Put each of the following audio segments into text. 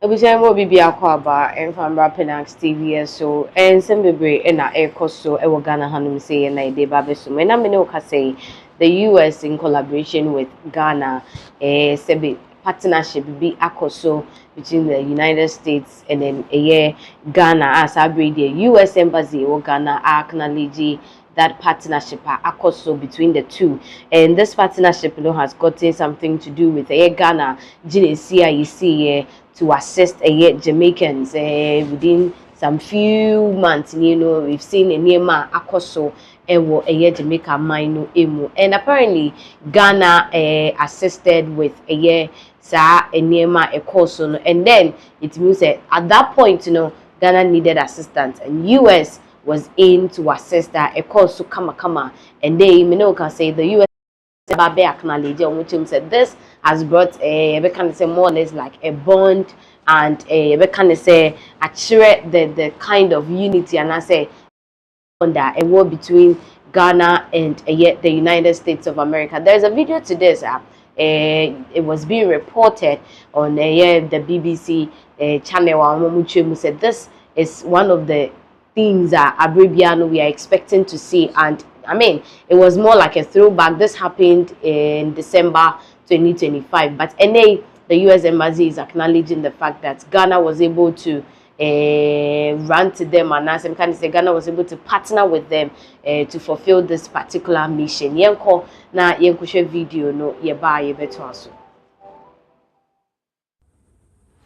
Ebushan mo bibi akwaba enfambra Penax TV so ensembebre na ekoso ewo Ghana hanum say na ide babeso me na me no ka say the US in collaboration with Ghana sebe partnership be akoso between the United States and then Ghana as abre the US embassy or Ghana acknowledge that partnership akoso between the two, and this partnership has gotten something to do with Ghana GNCIEC to assist Jamaicans within some few months. We've seen a Nema Akoso ewo Jamaica Mino Emu, and apparently Ghana assisted with sa Nema Ekoso, and then it means that at that point, Ghana needed assistance, and US was in to assist that Ekoso kama, and they can say the US Babe acknowledge which said this has brought we can say more or less like a bond, and we can say the kind of unity, and I say under a war between Ghana and the United States of America. There's a video to this it was being reported on the BBC channel who said this is one of the things that Abribiano we are expecting to see. And I mean, it was more like a throwback. This happened in December 2025. But NA, the US Embassy is acknowledging the fact that Ghana was able to run to them, and as kind of say, Ghana was able to partner with them to fulfill this particular mission. Yenko na yenkushe video no yeba yebeto aso.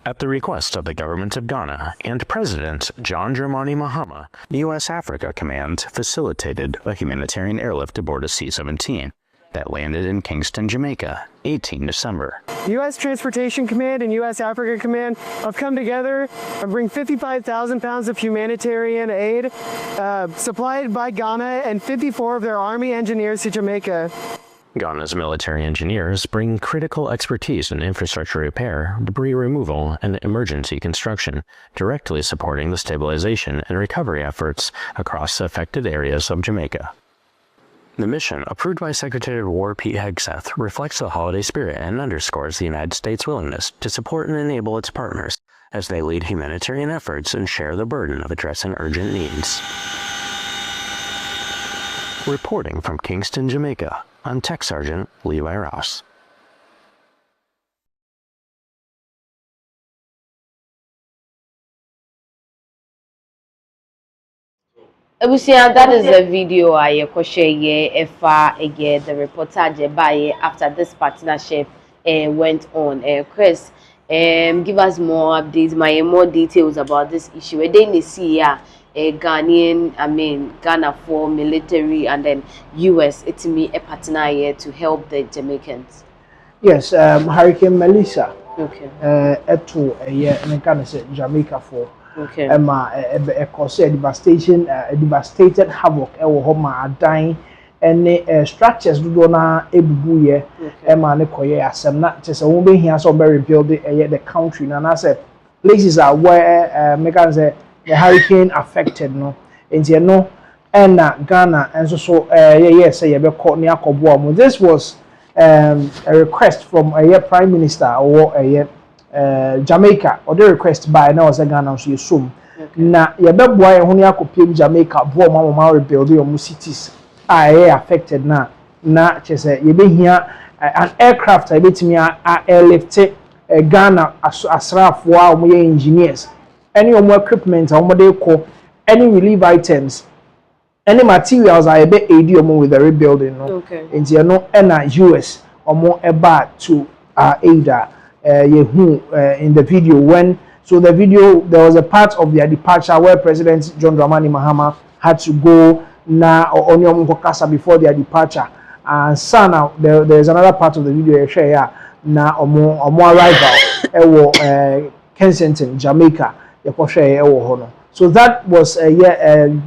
At the request of the government of Ghana and President John Dramani Mahama, the U.S. Africa Command facilitated a humanitarian airlift aboard a C-17 that landed in Kingston, Jamaica, 18 December. U.S. Transportation Command and U.S. Africa Command have come together and bring 55,000 pounds of humanitarian aid supplied by Ghana and 54 of their Army engineers to Jamaica. Ghana's military engineers bring critical expertise in infrastructure repair, debris removal, and emergency construction, directly supporting the stabilization and recovery efforts across affected areas of Jamaica. The mission, approved by Secretary of War Pete Hegseth, reflects the holiday spirit and underscores the United States' willingness to support and enable its partners as they lead humanitarian efforts and share the burden of addressing urgent needs. Reporting from Kingston, Jamaica, I'm Tech Sergeant Levi Rouse. That is a video I share the reportage by after this partnership went on. Chris, give us more updates, more details about this issue. We didn't see Ghana for military and then US it's me a partner here to help the Jamaicans. Yes, Hurricane Melissa. Okay. Jamaica for. Okay. Cause a devastated havoc home dying and structures do na ebubuye ne koye asem na chese won be hia so be rebuild the country na na say places are where say the hurricane affected no enti no and Ghana and so say you be call near kobo. This was a request from a prime minister or Jamaica or the request by now as a Ghana so you assume na ye be boy ho ne akopiem Jamaica bo mama rebuild your cities affected na chese ye be hia an aircraft I betimi airlift Ghana asrafo a mo engineers any equipment they call any relief items any materials I be aid with the rebuilding no nti no na US omo eba to aid in the video when the video there was a part of their departure where President John Dramani Mahama had to go na onion kokasa before their departure, and sana there's another part of the video share na omo arrival Kensington, Jamaica so that was a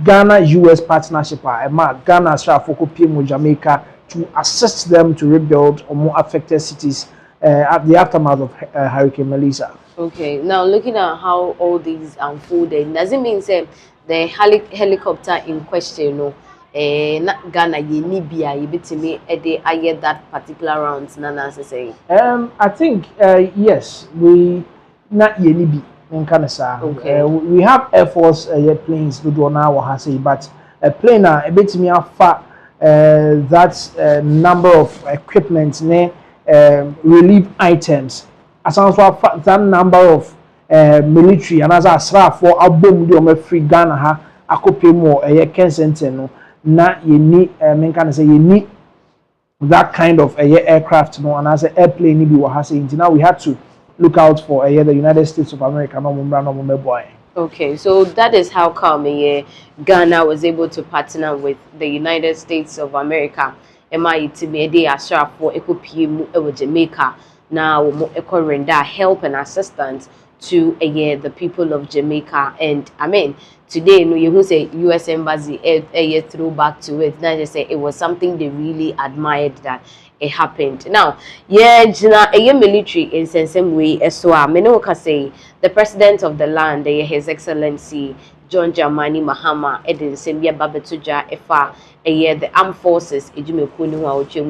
Ghana US partnership Ghana Strafoko Pimu Jamaica to assist them to rebuild more affected cities at the aftermath of Hurricane Melissa. Okay, now looking at how all these unfolded, does it mean say the helicopter in question, not Ghana, Libya, you bit me I get that particular round, Nana say? I think yes, na yeni bi menka ne saa. Okay. We have Air Force planes do na wa ha say, but a plane a ebetimi afa that number of equipment ne relief items as also that number of military and as a asrafo abom de o free Ghana ha akopemu Kensington no na yeni menka ne say yeni that kind of aircraft no and as an airplane bi wa ha say, now we had to look out for the United States of America no boy. Okay, so that is how come Ghana was able to partner with the United States of America. MITB for Eco Jamaica now render help and assistance to the people of Jamaica. And I mean today no you say US Embassy threw back to it. Now just say it was something they really admired that it happened. Now, military in some way so say the president of the land, His Excellency John Dramani Mahama, Edin Sembia Babetuja Efa, the armed forces,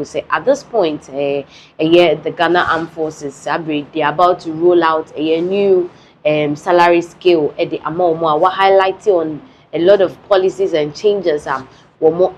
say at this point, the Ghana armed forces, Sabri, they're about to roll out a new salary scale at the amount more highlighting on a lot of policies and changes more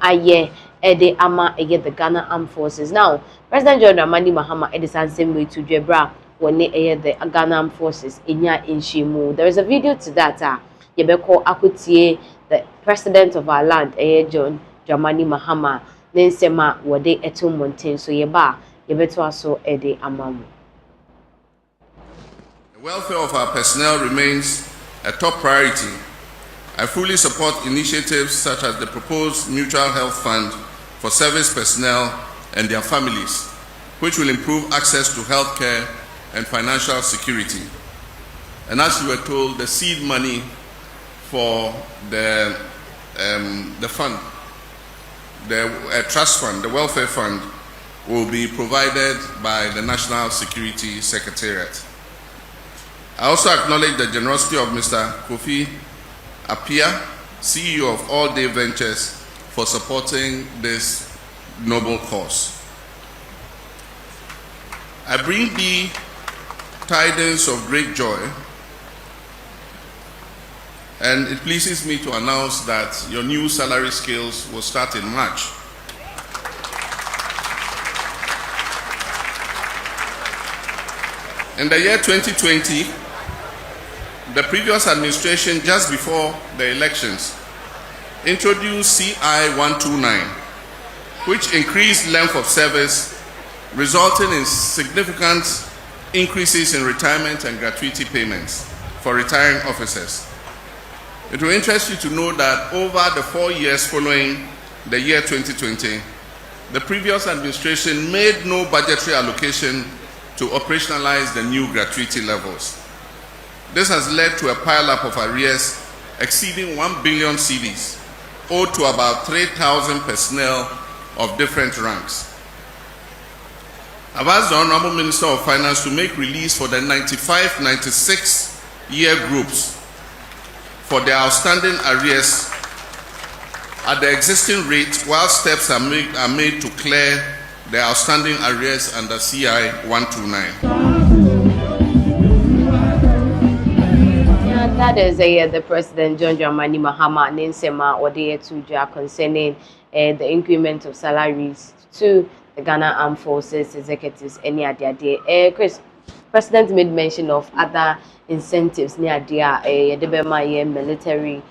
the Ghana Armed Forces. Now, President John Dramani Mahama the same way to Jebra when the Ghana Armed Forces in Shimu. There is a video to that. Yebeko Akutie, the president of our land, John Dramani Mahama, then Sema Wade Eto Mountain. So Yebeto aso Ede Amamu. The welfare of our personnel remains a top priority. I fully support initiatives such as the proposed Mutual Health Fund for service personnel and their families, which will improve access to health care and financial security. And as you were told, the seed money for the fund, the trust fund, the welfare fund, will be provided by the National Security Secretariat. I also acknowledge the generosity of Mr. Kofi Apia, CEO of All Day Ventures, for supporting this noble cause. I bring thee tidings of great joy, and it pleases me to announce that your new salary scales will start in March. In the year 2020, the previous administration, just before the elections, introduced CI 129, which increased length of service, resulting in significant increases in retirement and gratuity payments for retiring officers. It will interest you to know that over the 4 years following the year 2020, the previous administration made no budgetary allocation to operationalize the new gratuity levels. This has led to a pile-up of arrears exceeding 1 billion cedis, owed to about 3,000 personnel of different ranks. I've asked the Honorable Minister of Finance to make release for the 95-96 year groups for their outstanding arrears at the existing rate, while steps are made to clear the outstanding arrears under CI 129. That is the President John Dramani Mahama Ninsema Odeye Tuja concerning the increment of salaries to the Ghana Armed Forces executives any other day. Chris, President made mention of other incentives near their military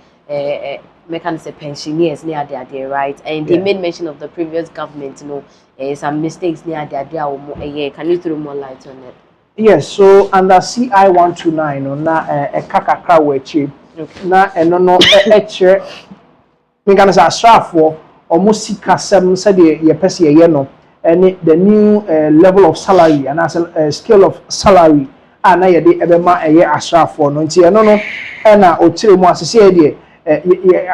mechanism pensioners near their day, right? And they made mention of the previous government, some mistakes near their day. Can you throw more light on it? Yes, so under CI 129 na kakakra wechi na eno no eche me gana say asrafo almost sikasem said ye pese ye no and the new level of salary and as a scale of salary na ye de ebema eye asrafo no nti eno no na otire mu asese ye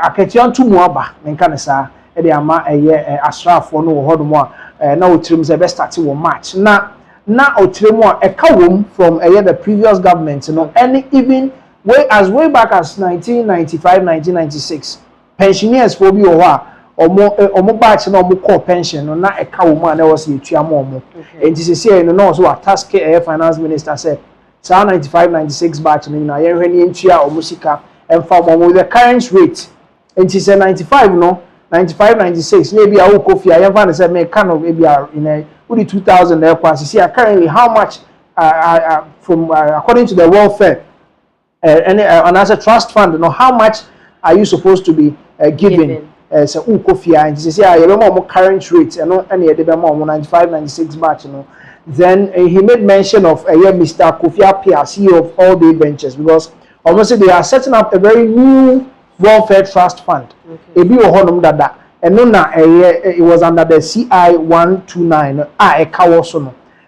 aketian tu mu aba me kan say e de ama eye asrafo no hodomo na otire mu say be start wo March na otiremu ekawom from the previous government any even way back as 1995 1996 pensioners for bi omo batch na omo call pension no na ekawom na was yetua mo omo enti se no so a task finance minister said saa 95-96 batch no na yɛhwɛ ne ntua omusika emfa mo with the current rate nti say 95 no 95-96 na bi a wo kofia yɛmfa ne say me kind of bi a in a 2000 na kwa see currently how much from according to the welfare and as a trust fund no how much are you supposed to be given so wo kofia nti say yɛbɛma mo current rate and yɛde bɛma mo 95-96 batch no. Then he made mention of Mr. Kofi Appiah, CEO of All Day Ventures, because obviously they are setting up a very new welfare trust fund. It was under the CI 129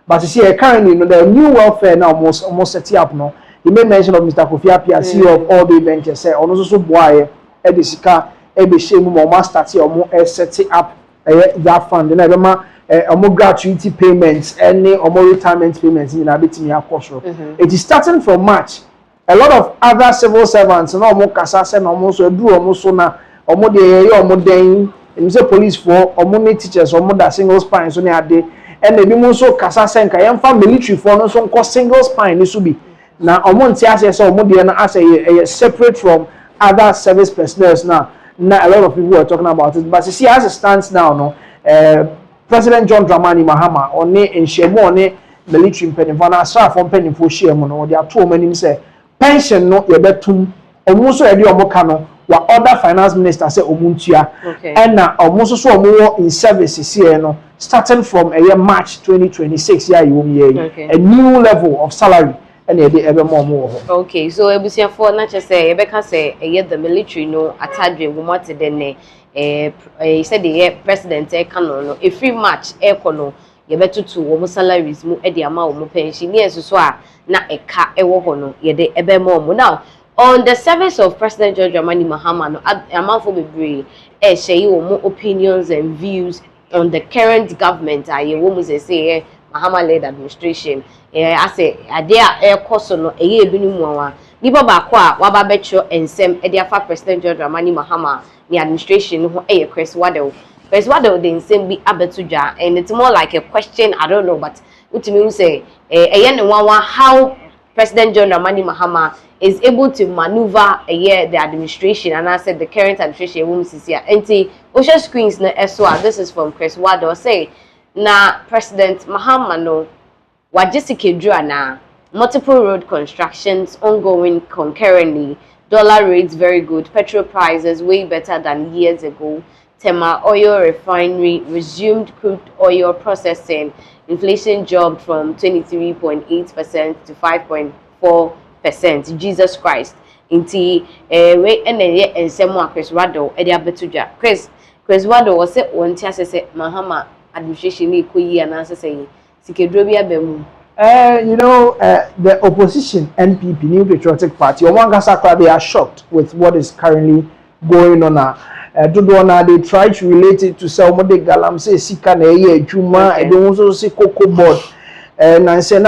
but you see currently the new welfare now almost set up no. He made mention of Mr. Kofi Appiah, CEO of All Day Ventures, say ono so boy edisika ebe shemu mo master ti omo set up that fund na gratuity payments, any retirement payments in abitimi akosho. It is starting from March. A lot of other civil servants, no more kasase, no more so do almost so na den, and say police for teachers, that single spine so near day, and the so kasase and kayamfa military for no so single spine this will be. Now as a separate from other service personnel now. Now a lot of people are talking about it, but you see as it stands now, no. President John Dramani Mahama on in Shemo military penifana asra from penifo share no they are too many say pension no ye betum almost ready omoka no wa other finance minister say omuntua and na almost so omo in services here no starting from a year March 2026 year you a new level of salary and ye dey ebe more. Okay, so ebusia for na che say ebeka say the military no atadwe wo mate den he said the president no every March no ye betutu wo salaries mu e de ama wo pension yes so a na eka ewo ho no ye de ebe mo now on the service of President George Dramani Mahama no amafo bebre share wo opinions and views on the current government aye wo mu say Mahama led administration I say ade a ekoso no eye ebinu mu wa nipa ba ko a waba betro ensem e de afa President George Dramani Mahama the administration who Prez Mahama the same be abetudja and it's more like a question I don't know but what me say how President John Dramani Mahama is able to maneuver the administration and I said the current administration woman is here and ocean screens na eswa this is from Prez Mahama say na President Mahama no wajisike dra na multiple road constructions ongoing concurrently. Dollar rates very good. Petrol prices way better than years ago. Tema oil refinery resumed crude oil processing. Inflation jumped from 23.8% to 5.4%. Jesus Christ. Inti we enye ensemo Prez Mahama e dia betuja. Prez Mahama was say one tia say Mahama administration ni koyi ananse say sikedro bi abemu. The opposition NPP, New Patriotic Party, they are shocked with what is currently going on now. They try to relate it to Salmode Galam, say Sika na ye Juma, and they also say Cocoa Board. And I say,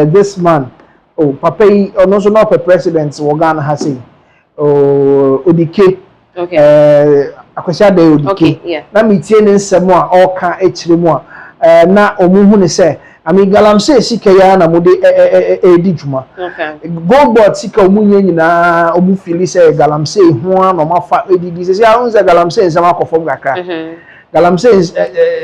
this man, oh, Papa, also not a president, Wagana Hasi, Odike, Akwesha de Odike. Na mitie Samoa, all can H. Na omuhune say galamsey sika ya na mode edi djuma gold board sika omunye nyina omu fili say galamsey ho na mafa edidi say ahunza galamsey zama kofom gakra galamsey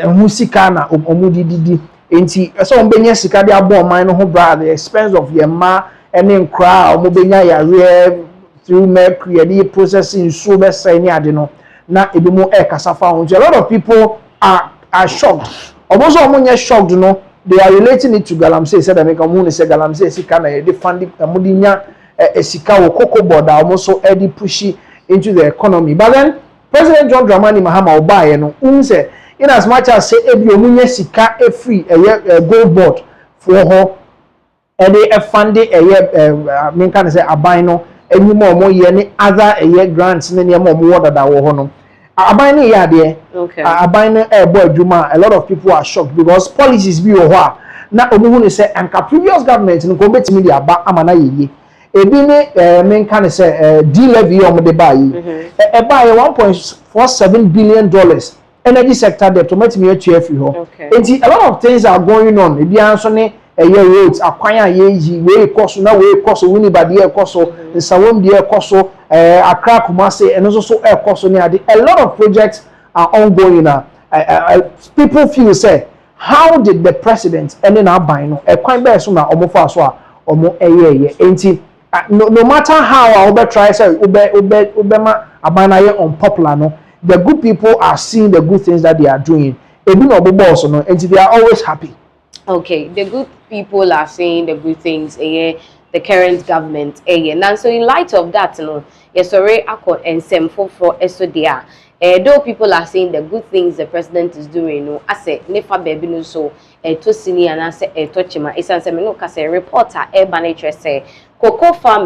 hu sika na omu didi enti so ombenya sika de abo man no ho bra the expense of your ma ene nkra omu benya ya rare through mercury the processing so be say ni ade no na ebimu kasafa ho a lot of people are shocked. Almost all shocked, no. They are relating it to galamsey. Said that make a moon say galamsey sika na they funding mudinya sika wo cocoa board almost so eddy pushy into the economy. But then President John Dramani Mahama obaye no say in as much as say ebi omunye sika free gold board for her and they funding I mean can say aban no anymore more ye any other grants ne more water that wo no. Abine ya there. Okay. Abine boy Juma. A lot of people are shocked because policies be over. Na omuhuni say anka previous government no go betimi dia ba amana yeye. Ebi ne men kan say D-levy o mo de ba yi. E ba $1.47 billion energy sector debt to metimi atu afi ho. Enti a lot of things are going on. Ebi anso ne roads akwan a yeyi we koso na we koso woni ba de koso nsawom de koso Accra Kumasi and also koso ne ade a lot of projects are ongoing now. People feel say how did the president and then aban no kwan be so na omofo aso a omo enti no matter how I try say obema aban na ye unpopular no the good people are seeing the good things that they are doing ebi no bobo no enti they are always happy. Okay, the good people are saying the good things, the current government, and so in light of that, yes, sorry, and some for SODA. Though people are saying the good things the president is doing, I say, never baby no so, to senior and I say, touch him, it's a reporter, say, Cocoa Farm.